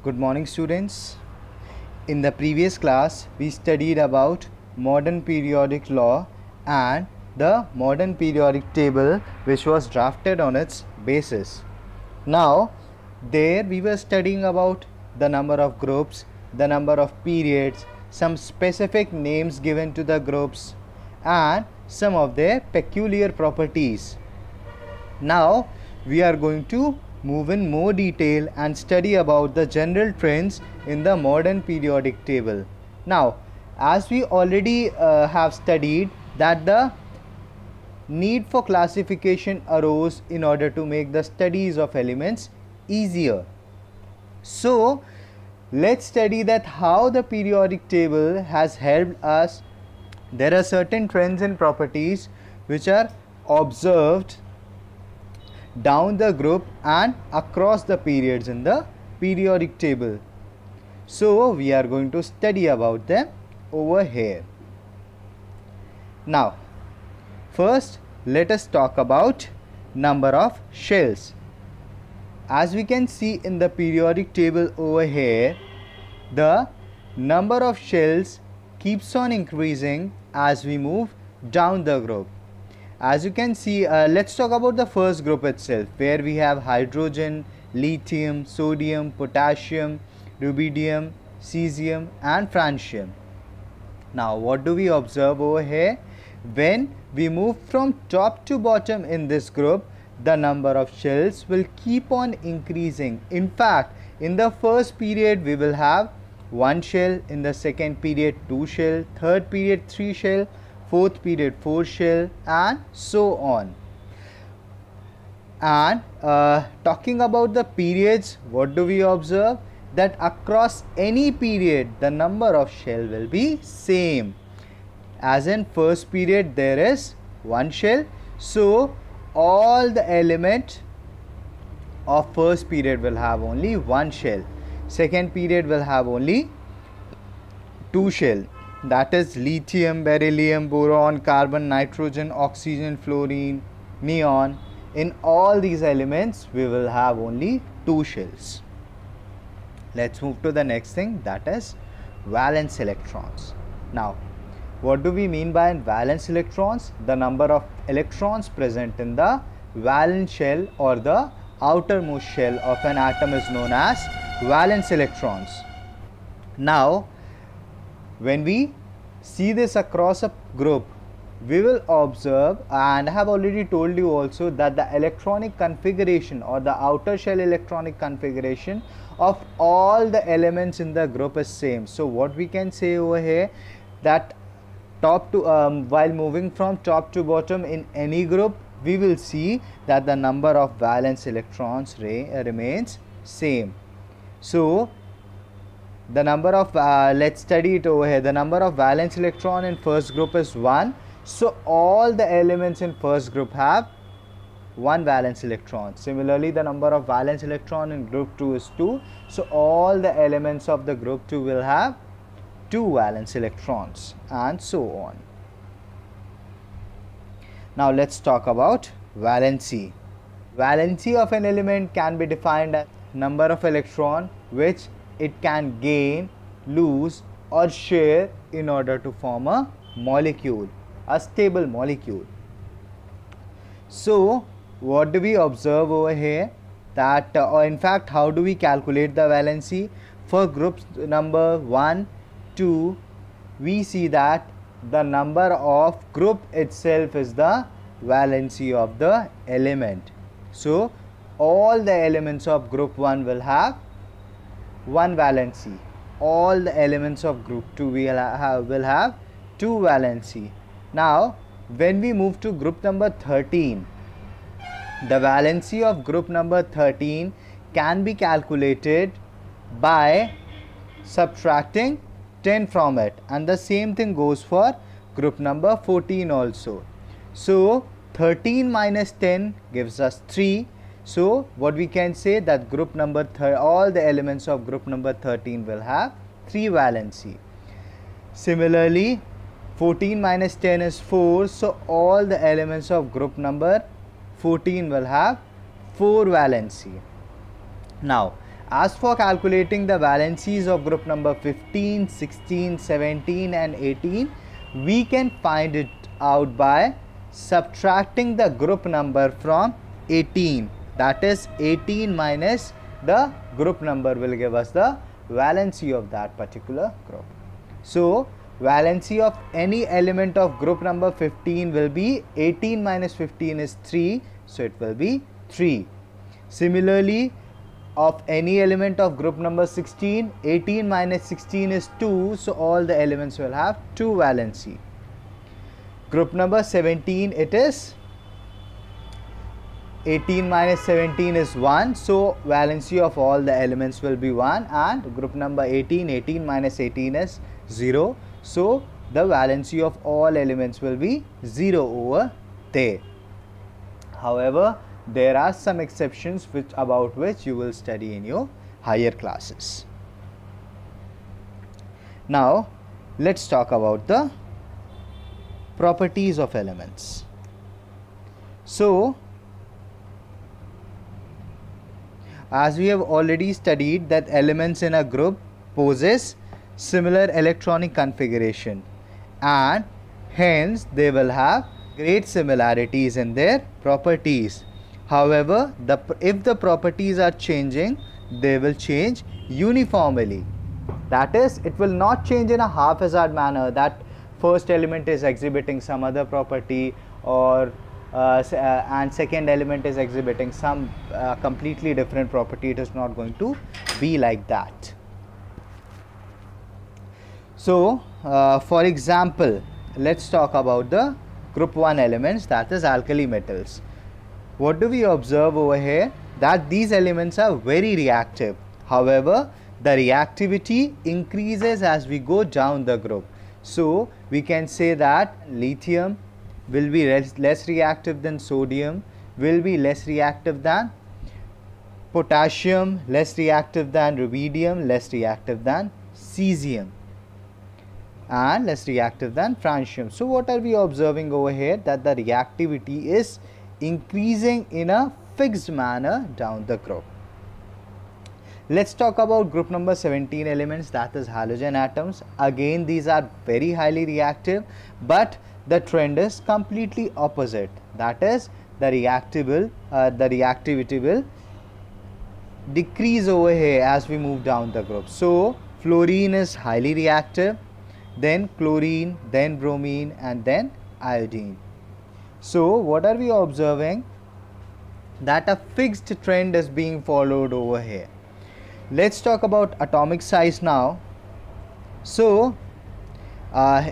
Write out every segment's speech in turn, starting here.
Good morning, students. In the previous class, we studied about modern periodic law and the modern periodic table which was drafted on its basis. Now, there we were studying about the number of groups, the number of periods, some specific names given to the groups, and some of their peculiar properties. Now we are going to move in more detail and study about the general trends in the modern periodic table. Now, as we already have studied that the need for classification arose in order to make the studies of elements easier. So let's study that how the periodic table has helped us. There are certain trends and properties which are observed down the group and across the periods in the periodic table. So we are going to study about them over here. Now, first let us talk about number of shells. As we can see in the periodic table over here, the number of shells keeps on increasing as we move down the group. As you can see, let's talk about the first group itself, where we have hydrogen, lithium, sodium, potassium, rubidium, cesium and francium. Now what do we observe over here? When we move from top to bottom in this group, the number of shells will keep on increasing. In fact, in the first period we will have 1 shell, in the second period 2 shell, third period 3 shell, fourth period 4 shell and so on. And talking about the periods, what do we observe? That across any period the number of shell will be same. As in first period there is 1 shell, so all the element of first period will have only 1 shell. Second period will have only 2 shell, that is lithium, beryllium, boron, carbon, nitrogen, oxygen, fluorine, neon. In all these elements we will have only 2 shells. Let's move to the next thing, that is valence electrons. Now what do we mean by valence electrons? The number of electrons present in the valence shell or the outermost shell of an atom is known as valence electrons. Now when we see this across a group, we will observe, and I have already told you also, that the electronic configuration or the outer shell electronic configuration of all the elements in the group is same. So what we can say over here, that top to while moving from top to bottom in any group, we will see that the number of valence electrons remains same. So the number of let's study it over here. The number of valence electron in first group is 1, so all the elements in first group have 1 valence electron. Similarly, the number of valence electron in group 2 is 2, so all the elements of the group 2 will have 2 valence electrons and so on. Now let's talk about valency. Valency of an element can be defined as number of electron which it can gain, lose or share in order to form a molecule, a stable molecule. So what do we observe over here? That or in fact, how do we calculate the valency? For groups number 1, 2, we see that the number of group itself is the valency of the element. So all the elements of group 1 will have 1 valency. All the elements of group 2 will have 2 valency. Now when we move to group number 13, the valency of group number 13 can be calculated by subtracting 10 from it, and the same thing goes for group number 14 also. So 13 minus 10 gives us 3. So what we can say, that group number all the elements of group number 13 will have 3 valency. Similarly, 14 minus 10 is 4, so all the elements of group number 14 will have 4 valency. Now As for calculating the valencies of group number 15, 16, 17 and 18, we can find it out by subtracting the group number from 18. That is 18 minus the group number will give us the valency of that particular group. So valency of any element of group number 15 will be 18 minus 15 is 3, so it will be 3. Similarly, of any element of group number 16, 18 minus 16 is 2, so all the elements will have 2 valency. Group number 17, it is 18 minus 17 is 1, so valency of all the elements will be 1, and group number 18, 18 minus 18 is 0, so the valency of all elements will be 0 over there. However, there are some exceptions about which you will study in your higher classes. Now, let's talk about the properties of elements. So, as we have already studied that elements in a group possess similar electronic configuration, and hence they will have great similarities in their properties. However, if the properties are changing, they will change uniformly. That is, it will not change in a haphazard manner that first element is exhibiting some other property or and second element is exhibiting some completely different property. It is not going to be like that. So, for example, let's talk about the group 1 elements, that is alkali metals. What do we observe over here? That these elements are very reactive. However, the reactivity increases as we go down the group. So, we can say that lithium will be less reactive than sodium, will be less reactive than potassium, less reactive than rubidium, less reactive than cesium, and less reactive than francium. So, what are we observing over here? That the reactivity is increasing in a fixed manner down the group. Let's talk about group number 17 elements, that is halogen atoms. Again, these are very highly reactive, but the trend is completely opposite. That is, the reactivity will decrease over here as we move down the group. So, fluorine is highly reactive, then chlorine, then bromine, and then iodine. So, what are we observing? That a fixed trend is being followed over here. Let's talk about atomic size now. So,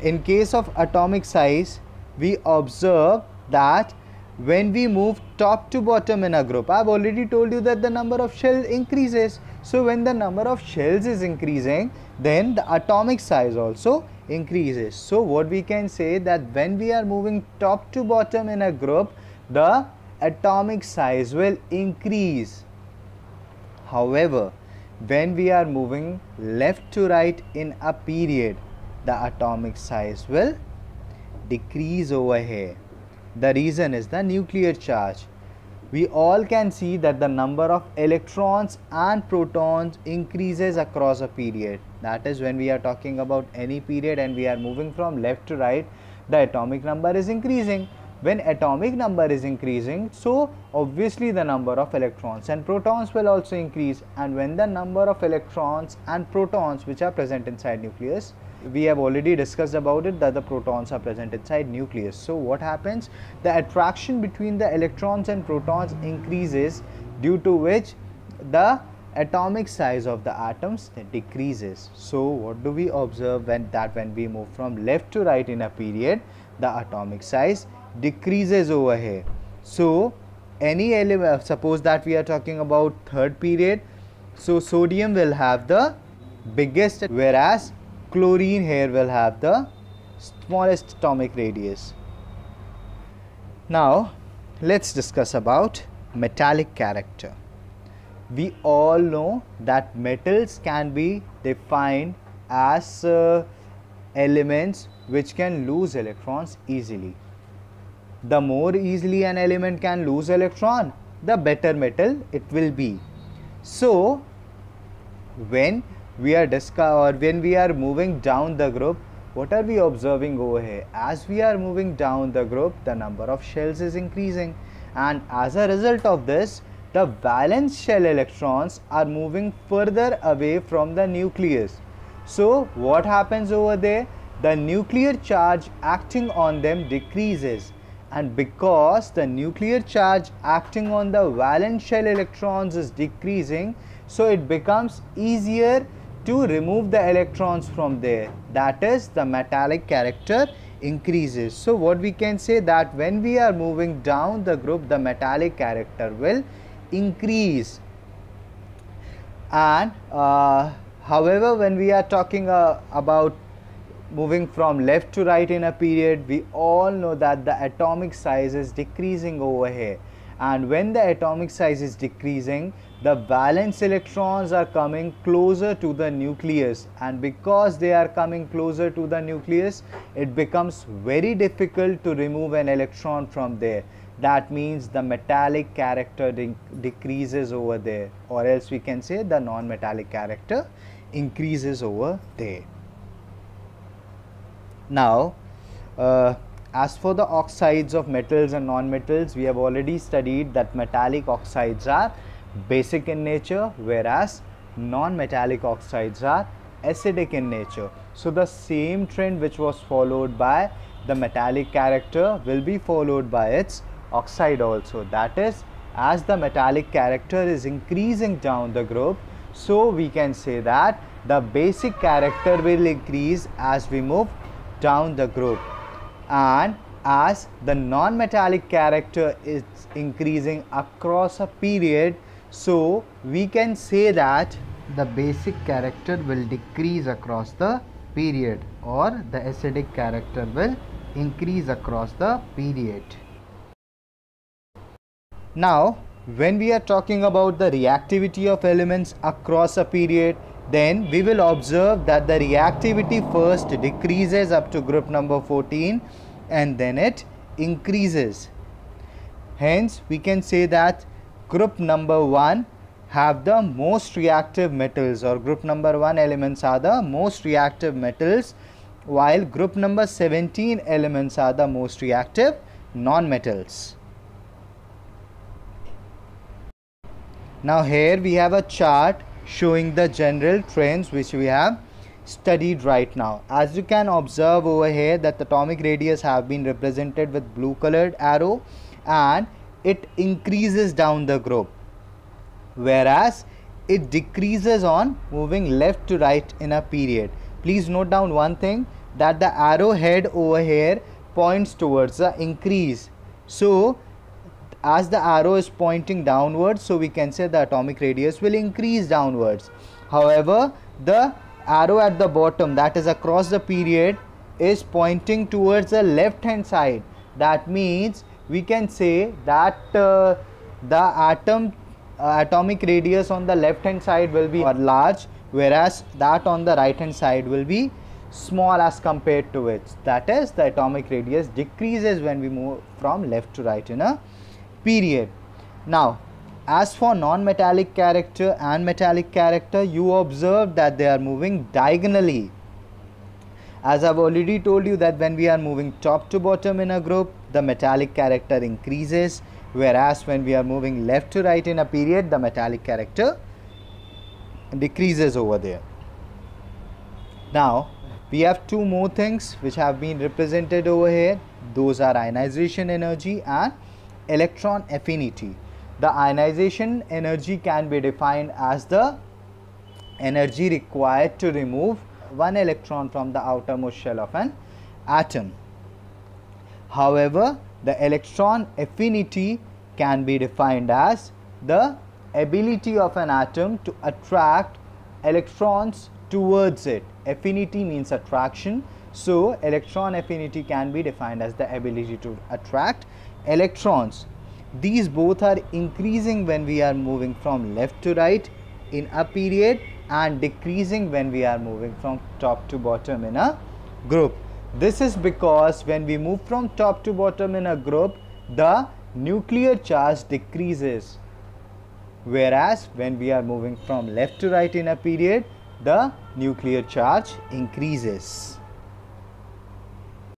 in case of atomic size, we observe that when we move top to bottom in a group, I have already told you that the number of shells increases. So, when the number of shells is increasing, then the atomic size also increases. So, what we can say that when we are moving top to bottom in a group, the atomic size will increase. However, when we are moving left to right in a period, the atomic size will decrease over here. The reason is the nuclear charge. We all can see that the number of electrons and protons increases across a period. That is, when we are talking about any period and we are moving from left to right, the atomic number is increasing. When atomic number is increasing, so obviously the number of electrons and protons will also increase, and when the number of electrons and protons which are present inside nucleus, we have already discussed about it that the protons are present inside nucleus. So what happens? The attraction between the electrons and protons increases, due to which the atomic size of the atoms decreases. So what do we observe? When we move from left to right in a period, the atomic size decreases over here. So any element, suppose that we are talking about third period, so sodium will have the biggest, whereas chlorine here will have the smallest atomic radius. Now let's discuss about metallic character. We all know that metals can be defined as elements which can lose electrons easily. The more easily an element can lose electron, the better metal it will be. So when we are when we are moving down the group, what are we observing over here? As we are moving down the group, the number of shells is increasing, and as a result of this, the valence shell electrons are moving further away from the nucleus. So what happens over there? The nuclear charge acting on them decreases, and because the nuclear charge acting on the valence shell electrons is decreasing, so it becomes easier to remove the electrons from there. That is, the metallic character increases. So what we can say, that when we are moving down the group, the metallic character will increase. And however, when we are talking about moving from left to right in a period, we all know that the atomic size is decreasing over here, and when the atomic size is decreasing, the valence electrons are coming closer to the nucleus, and because they are coming closer to the nucleus, it becomes very difficult to remove an electron from there. That means the metallic character decreases over there, or else we can say the non-metallic character increases over there. Now, as for the oxides of metals and non-metals, we have already studied that metallic oxides are basic in nature, whereas non-metallic oxides are acidic in nature. So the same trend which was followed by the metallic character will be followed by its oxide also. That is, as the metallic character is increasing down the group, so we can say that the basic character will increase as we move down the group, and as the non-metallic character is increasing across a period, so we can say that the basic character will decrease across the period, or the acidic character will increase across the period. Now, when we are talking about the reactivity of elements across a period, then we will observe that the reactivity first decreases up to group number 14, and then it increases. Hence, we can say that group number 1 have the most reactive metals, or group number 1 elements are the most reactive metals, while group number 17 elements are the most reactive non-metals. Now here we have a chart showing the general trends which we have studied right now. As you can observe over here, that the atomic radius have been represented with blue colored arrow, and it increases down the group, whereas it decreases on moving left to right in a period. Please note down one thing, that the arrow head over here points towards the increase. So as the arrow is pointing downwards, so we can say the atomic radius will increase downwards. However, the arrow at the bottom, that is across the period, is pointing towards the left hand side. That means we can say that the atomic radius on the left hand side will be large, whereas that on the right hand side will be small as compared to it. That is, the atomic radius decreases when we move from left to right in a period. Now, as for non-metallic character and metallic character, you observe that they are moving diagonally. As I've already told you that when we are moving top to bottom in a group, the metallic character increases, whereas when we are moving left to right in a period, the metallic character decreases over there. Now, we have two more things which have been represented over here. Those are ionization energy and electron affinity. The ionization energy can be defined as the energy required to remove one electron from the outermost shell of an atom. However, the electron affinity can be defined as the ability of an atom to attract electrons towards it. Affinity means attraction, so electron affinity can be defined as the ability to attract electrons. These both are increasing when we are moving from left to right in a period, and decreasing when we are moving from top to bottom in a group. This is because when we move from top to bottom in a group, the nuclear charge decreases. whereas when we are moving from left to right in a period, the nuclear charge increases.